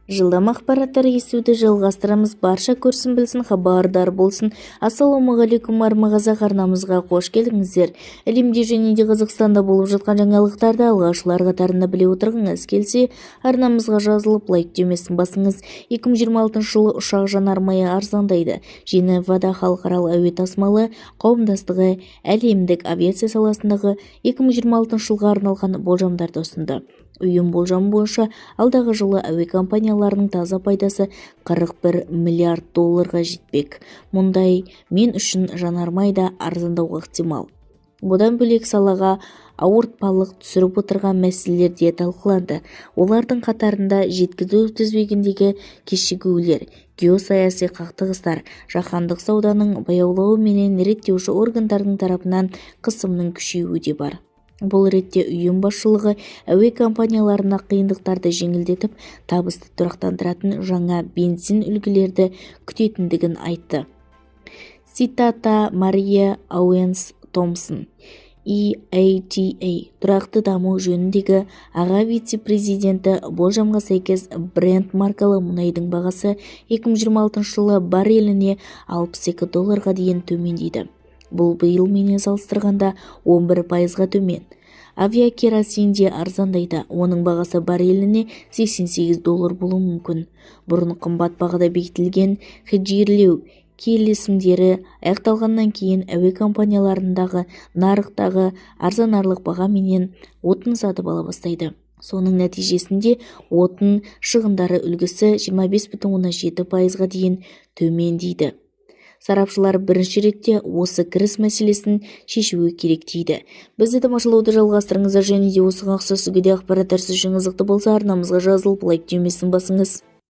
Жылдам ақпараттар естуді жалғастырамыз. Барша көрсін білсін, хабардар болсын. Ассалаумағалейкум, армағазақ арнамызға қош келдіңіздер. Әлемде және де Қазақстанда болып жатқан жаңалықтарды алғашылар қатарында біле отырғыңыз келсе, арнамызға жазылып лайк демесін басыңыз. 2026 жылы ұшақ жанармайы арзандайды. Женевада халықаралық әуе тасымалы қауымдастығы әлемдік авиация саласындағы 2026 жылға арналған болжамдарды ұсынды. Ұйым болжамы бойынша алдағы жылы әуе компанияларының таза пайдасы 41 миллиард долларға жетпек. Мұндай мен үшін жанармай да арзандауға ықтимал. Бұдан бөлек салаға ауыртпалық түсіріп отырған мәселелер де талқыланды. Олардың қатарында жеткізу тізбегіндегі кешігулер, геосаяси қақтығыстар, жаһандық сауданың баяулауы менен реттеуші органдардың тарапынан қысымның күшеюі де бар. Бұл ретте ұйым басшылығы әуе компанияларына қиындықтарды жеңілдетіп, табысты тұрақтандыратын жаңа бензин үлгілерді күтетіндігін айтты. Цитата Мария Ауэнс Томпсон, EATA тұрақты даму жөніндегі аға вице-президенті, болжамға сәйкес Брент маркалы мұнайдың бағасы 2026 жылы барреліне $62 дейін төмендейді. Бұл биыл менен салыстырғанда 11%-ға төмен. Авиакеросин де арзандайды. Оның бағасы барреліне $88 болуы мүмкін. Бұрын қымбат бағада бекітілген хеджирлеу келісімдері аяқталғаннан кейін әуе компанияларындағы нарықтағы арзанарлық бағаменен отын сатып ала бастайды. Соның нәтижесінде отын шығындары үлгісі 25,7%-ға дейін төмендейді. Сарапшылар бірінші ретте осы кіріс мәселесін шешуі керек дейді. Бізді тамашалауды жалғастырыңыздар және де осыған ұқсас үгіде ақпараттар сіз үшін қызықты болса, арнамызға жазылып лайк түймесін басыңыз.